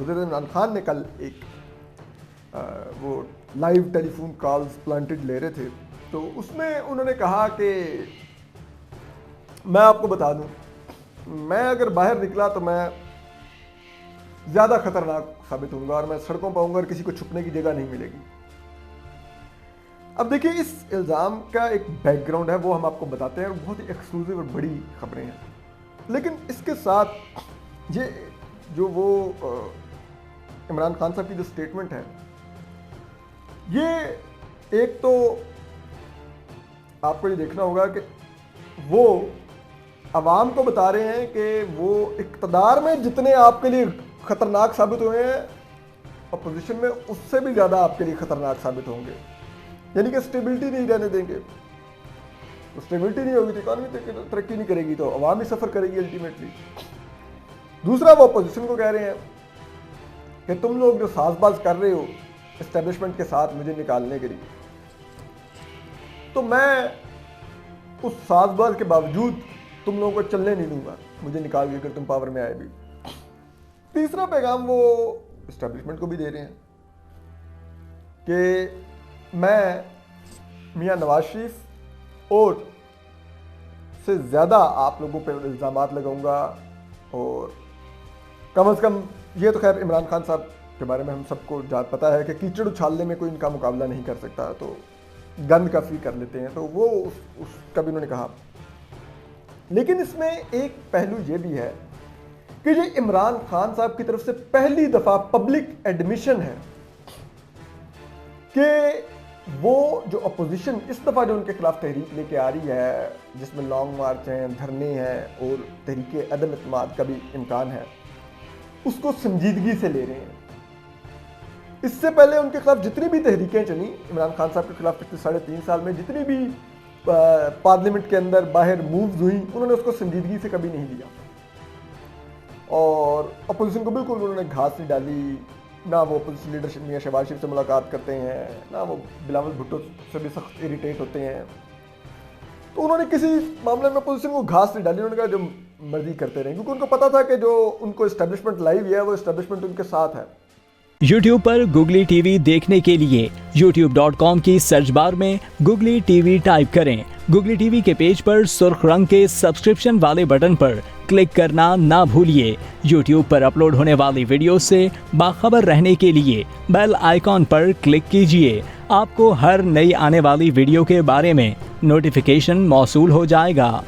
वज़ीर इमरान खान ने कल एक वो लाइव टेलीफोन कॉल्स प्लांटेड ले रहे थे, तो उसमें उन्होंने कहा कि मैं आपको बता दूं, मैं अगर बाहर निकला तो मैं ज़्यादा खतरनाक साबित होऊंगा और मैं सड़कों पर आऊँगा और किसी को छुपने की जगह नहीं मिलेगी। अब देखिए, इस इल्ज़ाम का एक बैकग्राउंड है, वो हम आपको बताते हैं और बहुत ही एक्सक्लूसिव और बड़ी खबरें हैं। लेकिन इसके साथ ये जो वो इमरान खान साहब की जो स्टेटमेंट है, ये एक तो आपको ये देखना होगा कि वो आवाम को बता रहे हैं कि वो इक़्तिदार में जितने आपके लिए ख़तरनाक साबित हुए हैं, अपोजिशन में उससे भी ज़्यादा आपके लिए ख़तरनाक साबित होंगे। यानी कि स्टेबिलिटी नहीं रहने देंगे। तो स्टेबिलिटी नहीं होगी तो इकॉनमी तरक्की नहीं करेगी, तो अवाम ही सफ़र करेगी अल्टीमेटली। दूसरा, वो अपोजिशन को कह रहे हैं कि तुम लोग जो साजबाज कर रहे हो एस्टेब्लिशमेंट के साथ मुझे निकालने के लिए, तो मैं उस साजबाज के बावजूद तुम लोगों को चलने नहीं दूंगा, मुझे निकाल के अगर तुम पावर में आए भी। तीसरा पैगाम वो एस्टेब्लिशमेंट को भी दे रहे हैं कि मैं मियां नवाज शरीफ और से ज़्यादा आप लोगों पर इल्ज़ामात लगाऊंगा, और कम से कम ये तो खैर इमरान खान साहब के बारे में हम सबको पता है कि कीचड़ उछालने में कोई इनका मुकाबला नहीं कर सकता, तो गंद काफ़ी कर लेते हैं, तो वो उसका भी उन्होंने कहा। लेकिन इसमें एक पहलू ये भी है कि ये इमरान खान साहब की तरफ से पहली दफ़ा पब्लिक एडमिशन है कि वो जो अपोजिशन इस दफ़ा जो उनके खिलाफ तहरीक लेके आ रही है, जिसमें लॉन्ग मार्च हैं, धरने हैं और तहरीक अदम इत्मीनान का भी इम्कान है, उसको संजीदगी से ले रहे हैं। इससे पहले उनके खिलाफ जितनी भी तहरीकें चली इमरान खान साहब के खिलाफ पिछले 3.5 साल में, जितनी भी पार्लियामेंट के अंदर बाहर मूव्स हुई, उन्होंने उसको संजीदगी से कभी नहीं लिया और अपोजिशन को बिल्कुल उन्होंने घास नहीं डाली। ना वो अपोजिशन लीडरशिप मियां शहबाज शरीफ से मुलाकात करते हैं, ना वो बिलावल भुट्टो से भी सख्त इरिटेट होते हैं। तो उन्होंने किसी मामले में अपोजिशन को घास नहीं डाली, उन्होंने कहा जो मर्जी करते रहें, क्योंकि उनको पता था कि जो उनको एस्टेब्लिशमेंट लाई हुई है वो एस्टेब्लिशमेंट उनके साथ है। YouTube पर गुगली टीवी देखने के लिए youtube.com की सर्च बार में गुगली टीवी टाइप करें। गुगली टीवी के पेज पर सुर्ख रंग के सब्सक्रिप्शन वाले बटन पर क्लिक करना ना भूलिए। YouTube पर अपलोड होने वाली वीडियो से बाखबर रहने के लिए बेल आइकॉन पर क्लिक कीजिए। आपको हर नई आने वाली वीडियो के बारे में नोटिफिकेशन मौसूल हो जाएगा।